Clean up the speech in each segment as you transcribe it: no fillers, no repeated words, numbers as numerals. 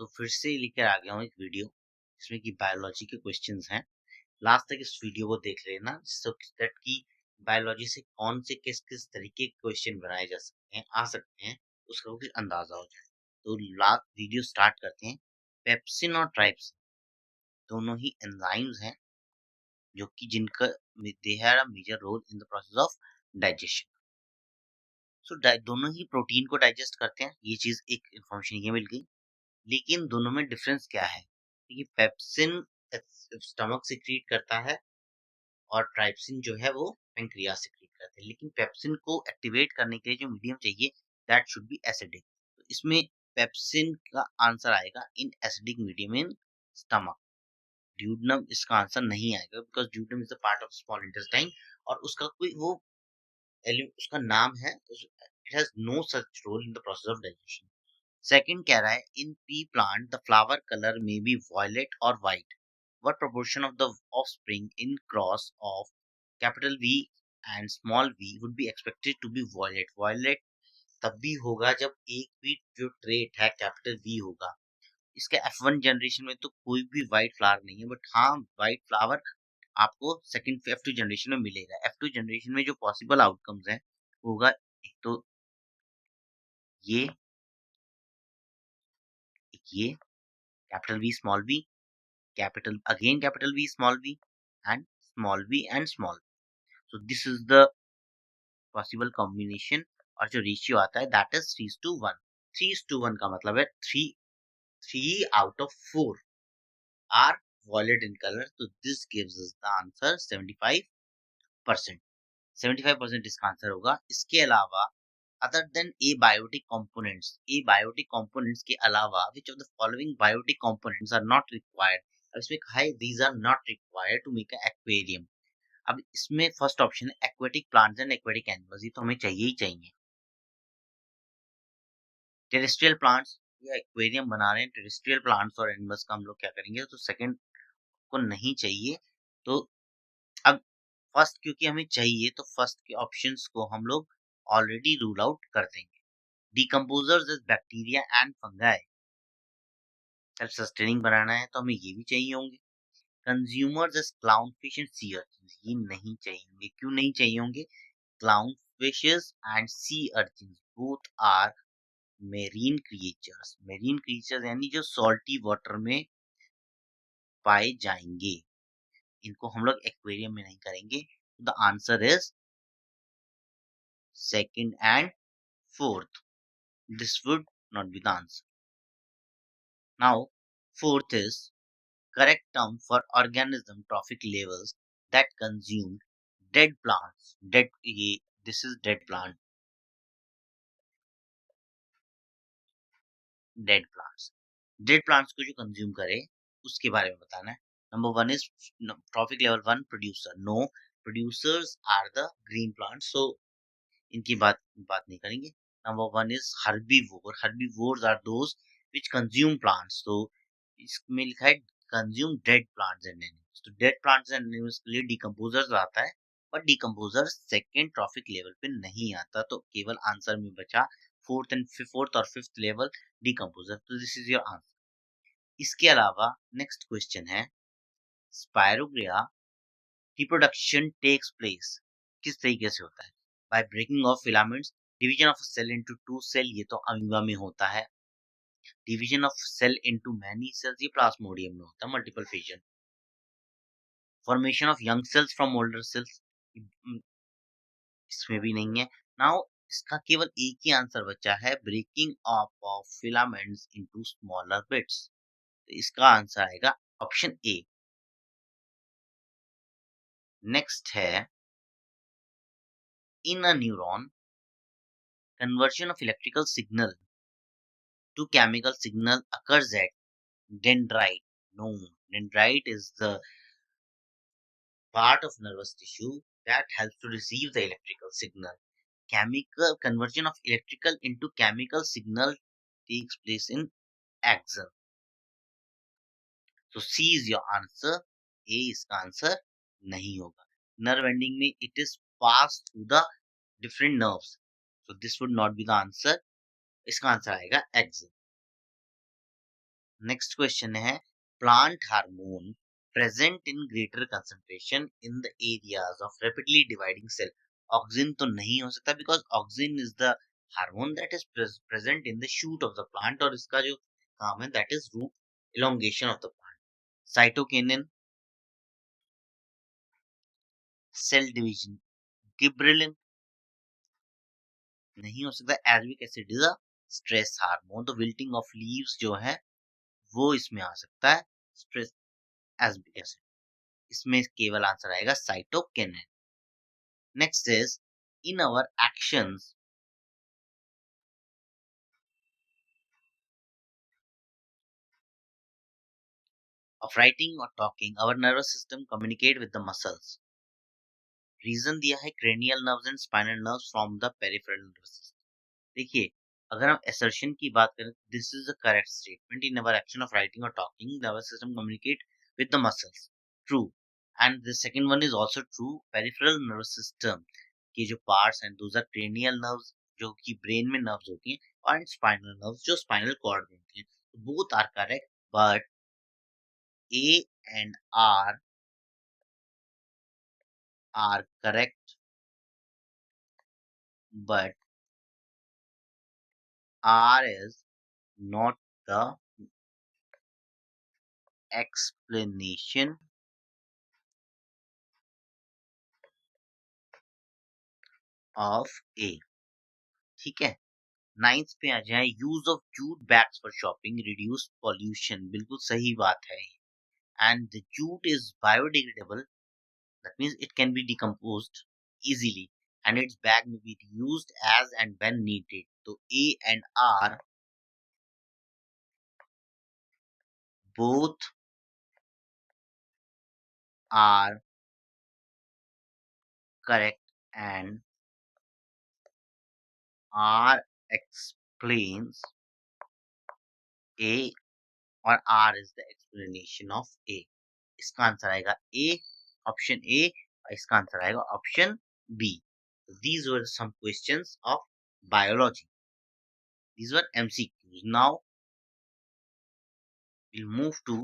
तो फिर से लेकर आ गया हूँ एक वीडियो जिसमें कि बायोलॉजी के क्वेश्चंस हैं। लास्ट तक इस वीडियो को देख लेना जिससे दैट कि बायोलॉजी से कौन से किस किस तरीके के क्वेश्चन बनाए जा सकते हैं आ सकते हैं उसका कुछ अंदाजा हो जाए। तो लास्ट वीडियो स्टार्ट करते हैं। पेप्सिन और ट्राइप्सिन दोनों ही एंजाइम्स हैं जो कि जिनका they have a major role in the process of digestion. So दोनों ही प्रोटीन को डाइजेस्ट करते हैं, ये चीज एक इंफॉर्मेशन ये मिल गई। लेकिन दोनों में डिफरेंस क्या है? क्योंकि पेप्सिन स्टमक सिक्रीट करता है और ट्राइप्सिन जो है वो पेंक्रियास सिक्रीट करते हैं। लेकिन पेप्सिन को एक्टिवेट करने के लिए जो मीडियम चाहिए दैट शुड बी एसिडिक। तो इसमें पेप्सिन का आंसर आएगा in acidic medium in stomach. Duodenum इसका आंसर नहीं आएगा because duodenum is a part of small intestine और उसका कोई वो उसका नाम है, it has no such role in the process of digestion. Second कह रहा है in pea plant the flower colour may be violet और white. What proportion of the offspring in cross of capital V and small v would be expected to be violet? Violet तब भी होगा जब एक भी जो ट्रेट है capital V होगा। इसके F1 जनरेशन में तो कोई भी व्हाइट फ्लावर नहीं है, बट हाँ व्हाइट फ्लावर आपको सेकंड F2 जनरेशन में मिलेगा। F2 जनरेशन में जो पॉसिबल आउटकम्स हैं होगा एक तो ये capital V small V, capital again capital V small v and small v and small v. So this is the possible combination और जो रेशियो आता है that is 3:1। 3:1 का मतलब है 3 out of 4 are violet in color, so this gives us the answer 75%। 75% इसका answer होगा। इसके अलावा अदर देन abiotic components के अलावा which of the following biotic components are not required? अब इसमें कहा है these are not required to make an aquarium। अब इसमें फर्स्ट ऑप्शन है aquatic plants and aquatic animals, ये तो हमें चाहिए ही चाहिए। टेरेस्ट्रियल प्लांट्स या एक्वेरियम बना रहे हैं टेरेस्ट्रियल प्लांट्स और एनिमल्स का हम लोग क्या करेंगे? तो सेकंड को नहीं चाहिए। तो अब फर्स्ट क्योंकि हमें चाहिए तो फर्स्ट के ऑप्शंस को हम लोग ऑलरेडी रूल आउट कर देंगे। Decomposers is bacteria and fungi. Self sustaining बनाना है तो हमें ये भी चाहिए होंगे। Consumers is clownfish and sea urchins, ये नहीं चाहिए होंगे। क्यों नहीं चाहिए होंगे? Clownfishes and sea urchins both are marine creatures। Marine creatures यानी जो salty water में पाए जाएंगे, इनको हम लोग एक्वेरियम में नहीं करेंगे। The answer is second and fourth. This would not be the answer. Now, fourth is correct term for organism trophic levels that consume dead plants. This is dead plant. Dead plants. Dead plants को जो consume करे उसके बारे में बताना है। Number 1 is trophic level 1 producer. No, producers are the green plants, so इनकी बात नहीं करेंगे। Number 1 is herbivore. Herbivores are those which consume plants, तो इसमें लिखा है consume dead plants and animals. तो डेड प्लांट्स एंड एनिमल्स के लिए डिकम्पोजर्स आता है, but decomposer second trophic level पे नहीं आता। तो केवल आंसर में बचा फोर्थ और फिफ्थ लेवल डिकम्पोजर। तो दिस इज योर आंसर। इसके अलावा नेक्स्ट क्वेश्चन है स्पायरोग्रिया रिप्रोडक्शन टेक्स प्लेस किस तरीके से होता है? By breaking off filaments, division of cell into two cell, ये तो अमीबा में होता है। Division of cell into many cells, ये प्लाज्मोडियम में होता है। Multiple fission, formation of young cells from older cells, इसमें भी नहीं है। नाउ इसका केवल एक ही आंसर बचा है breaking off filaments into smaller bits. तो इसका आंसर आएगा ऑप्शन ए। नेक्स्ट है in a neuron conversion of electrical signal to chemical signal occurs at dendrite. No, dendrite is the part of nervous tissue that helps to receive the electrical signal. Chemical conversion of electrical into chemical signal takes place in axon. So C is your answer. A इसका answer नहीं होगा। Nerve ending में it is passed through the different nerves. So this would not be the answer. इसका answer आएगा axon. Next question है plant hormone present in greater concentration in the areas of rapidly dividing cell. Auxin तो नहीं हो सकता because auxin is the hormone that is present in the shoot of the plant और इसका जो काम है that is root elongation of the plant. Cytokinin, cell division, gibberellin नहीं हो सकता। एल्विक acid is a stress hormone, तो विल्टिंग ऑफ लीव्स जो है वो इसमें आ सकता है स्ट्रेस एल्विक एसिड। इसमें केवल आंसर आएगा cytokinin. Next is in our actions of writing और talking our nervous system communicate with the muscles. Reason दिया है cranial nerves and spinal nerves from the peripheral nervous system. देखिए, अगर हम assertion की बात करें, this is the correct statement. In our action of writing और talking nervous system communicate with the muscles, true. And the second one is also true. Peripheral nervous system के जो parts हैं दोज आर क्रेनियल नर्व्स जो कि brain में nerves होती हैं और स्पाइनल नर्व्स जो स्पाइनल कॉर्ड में होती हैं। Both are correct but A and R are correct, but R is not the explanation of A। ठीक है। नाइन्थ पे आ जाए, use of jute bags for shopping reduce pollution. बिल्कुल सही बात है। And the jute is biodegradable, that means it can be decomposed easily and its bag may be used as and when needed। तो A and R both are correct and R explains A और R is the explanation of A। इसका answer आएगा A, option A, और इसका answer आएगा option B। These were some questions of biology. These were MCQs. Now we'll move to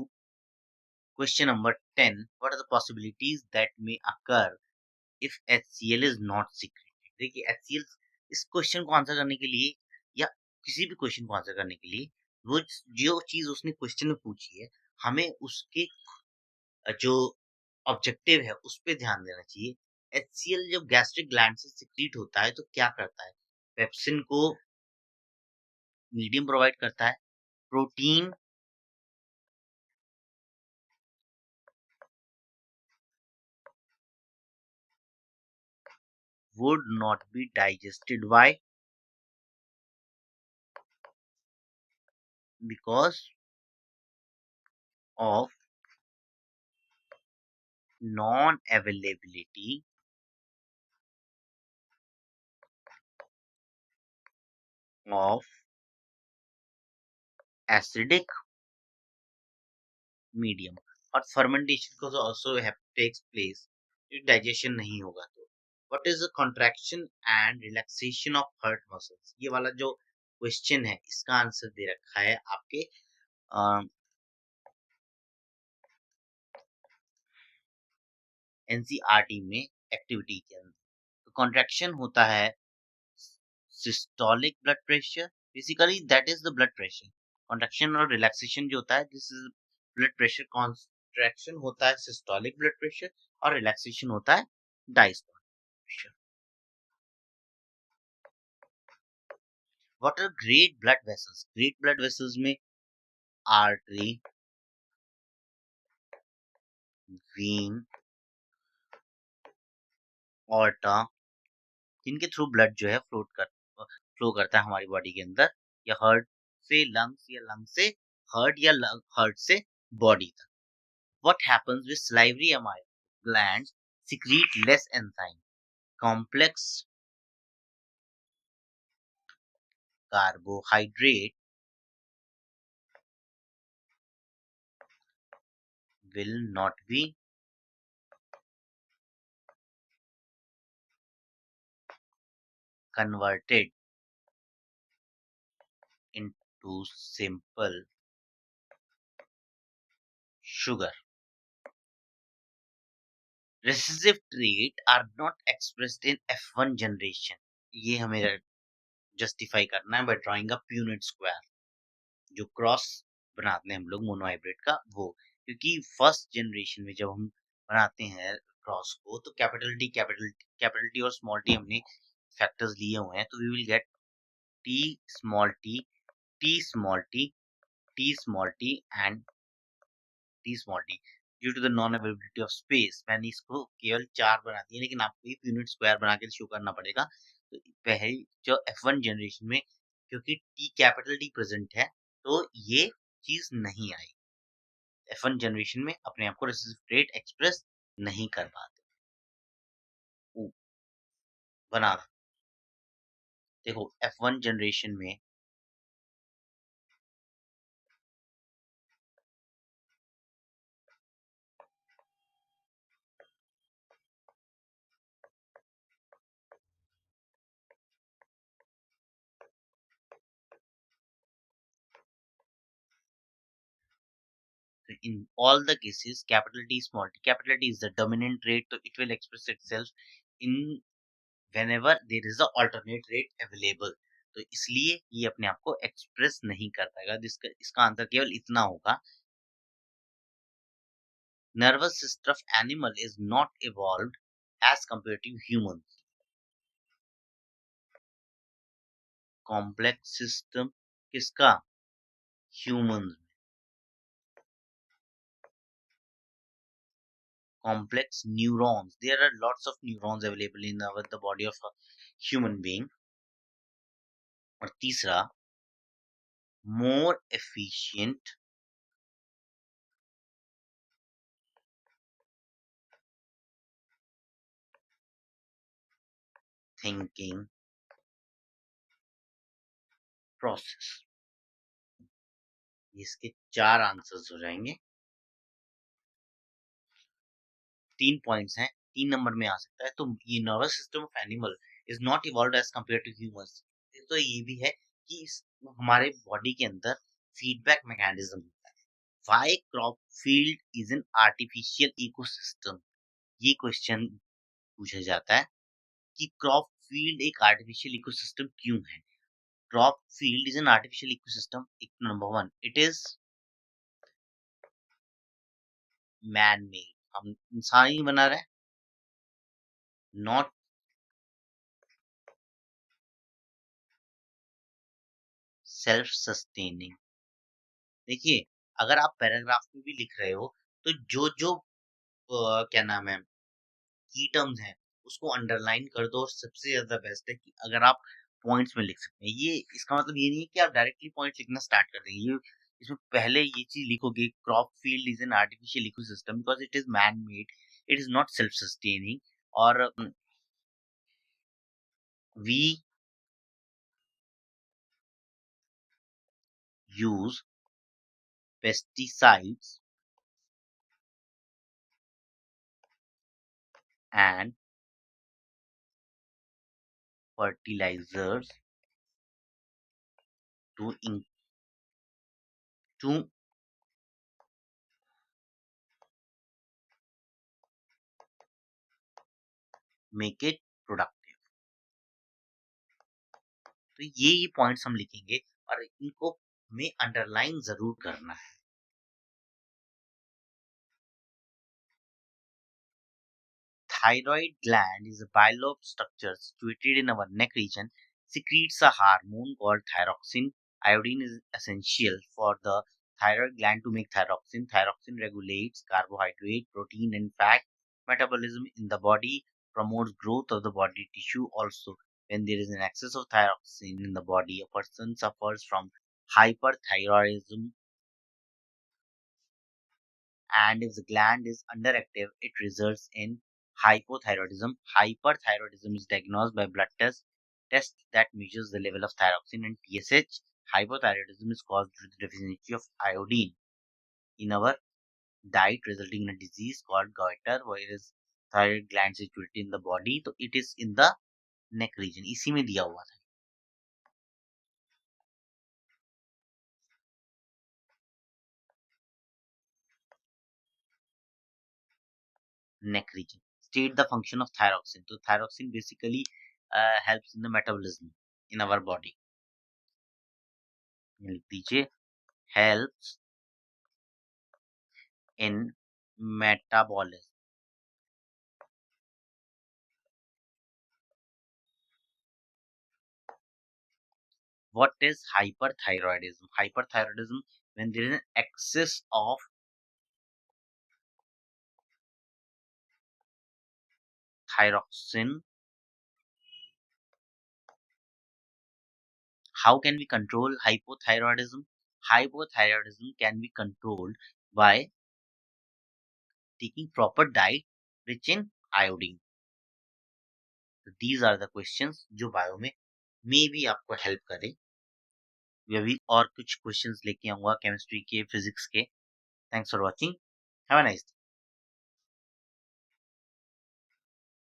question number 10. What are the possibilities that may occur if HCl is not secreted? देखिए, HCl इस question को answer करने के लिए या किसी भी question को आंसर करने के लिए वो जो चीज उसने क्वेश्चन में पूछी है हमें उसके जो ऑब्जेक्टिव है उस पे ध्यान देना चाहिए। HCl जब गैस्ट्रिक ग्लैंड से सिक्रीट होता है तो क्या करता है? पेप्सिन को मीडियम प्रोवाइड करता है, protein would not be digested. Why? Because of non-availability of acidic medium। और fermentation को also takes place, digestion नहीं होगा तो। What is the contraction and relaxation of heart muscles? ये वाला जो क्वेश्चन है इसका आंसर दे रखा है आपके एनसीईआरटी में एक्टिविटी के अंदर। तो कॉन्ट्रैक्शन होता है systolic blood pressure, basically that is the blood pressure. Contraction और रिलैक्सेशन जो होता है this is blood pressure. Contraction होता है सिस्टोलिक ब्लड प्रेशर और रिलैक्सेशन होता है diastolic pressure. What are great blood vessels? Great blood vessels में आर्टरी, वेन, ऑर्टा, जिनके थ्रू ब्लड जो है फ्लो करता है हमारी बॉडी के अंदर, या हार्ट से लंग्स या लंग से हार्ट या हार्ट से बॉडी तक। What happens with salivary glands secrete less enzyme? Complex carbohydrate will not be converted into simple sugar. Recessive trait are not expressed in F1 generation. ये हमें justify करना है by drawing a Punnett square, जो cross बनाते हैं हम लोग monohybrid का वो, क्योंकि फर्स्ट जनरेशन में जब हम बनाते हैं क्रॉस को तो कैपिटल टी और स्मॉल टी हमने फैक्टर्स लिए हुए हैं, तो we will get T small T, T small T, T small T and T small T due to the non availability of space. मैंने इसको केवल 4 बना दिए, लेकिन आपको ये यूनिट स्क्वायर बना के शो करना पड़ेगा। तो पहली जो F1 जनरेशन में क्योंकि टी कैपिटल टी प्रेजेंट है तो ये चीज नहीं आई। F1 जनरेशन में अपने आप को रेसिसिव रेट एक्सप्रेस नहीं कर पाते। बना देखो F1 जनरेशन में in all the cases capital T small t, capital T is the dominant rate, so it will express itself in whenever there is a alternate rate available। तो इसलिए ये अपने आप को एक्सप्रेस नहीं कर पाएगा। जिसका इसका आंसर केवल इतना होगा, nervous system of animal is not evolved as compare to human. Complex system किसका? Human. Complex neurons, there are lots of neurons available in the body of a human being। और तीसरा, more efficient thinking process। इसके 4 answers हो जाएंगे। 3 points हैं, 3 number में आ सकता है। तो ये nervous system of animal is not evolved as compare to humans. तो ये भी है कि हमारे बॉडी के अंदर फीडबैक मैकेनिज्म होता है। Why crop field is an artificial ecosystem. ये क्वेश्चन पूछा जाता है कि क्रॉप फील्ड एक आर्टिफिशियल इकोसिस्टम क्यों है। Crop field is an artificial ecosystem. Number 1, it is man made, हम इंसान ही बना रहे हैं, नॉट सेल्फ सस्टेनिंग। देखिए, अगर आप पैराग्राफ में भी लिख रहे हो तो जो जो क्या नाम है की टर्म्स हैं उसको अंडरलाइन कर दो। और सबसे ज्यादा बेस्ट है कि अगर आप पॉइंट्स में लिख सकते हैं। ये इसका मतलब ये नहीं है कि आप डायरेक्टली पॉइंट्स लिखना स्टार्ट कर देंगे। ये इसमें पहले ये चीज लिखोगे, crop field is an artificial ecosystem because it is man made, it is not self sustaining. और we use pesticides and fertilizers to to make it productive। तो ये पॉइंट्स हम लिखेंगे और इनको हमें अंडरलाइन जरूर करना है। Thyroid gland is a bilobe structure situated in our neck region, secretes a hormone called thyroxine. Iodine is essential for the thyroid gland to make thyroxine. Thyroxine regulates carbohydrate, protein, and fat metabolism in the body, promotes growth of the body tissue. Also, when there is an excess of thyroxine in the body, a person suffers from hyperthyroidism, and if the gland is underactive, it results in hypothyroidism. Hyperthyroidism is diagnosed by blood test that measures the level of thyroxine and TSH. Hypothyroidism is caused due to the deficiency of iodine in our diet, resulting in a disease called goiter, whereas thyroid gland situated in the body, so it is in the neck region। इसी में दिया हुआ था। neck region. State the function of thyroxine. तो thyroxine basically helps in the metabolism in our body. लिख दीजिए helps in metabolism. What is hyperthyroidism? Hyperthyroidism when there is an excess of thyroxine. How can we control hypothyroidism? Hypothyroidism can be controlled by taking proper diet rich in iodine. So these are the questions जो bio में मे भी आपको help करे. मैं भी और कुछ questions लेके आऊंगा केमिस्ट्री के, फिजिक्स के. Thanks for watching. Have a nice day.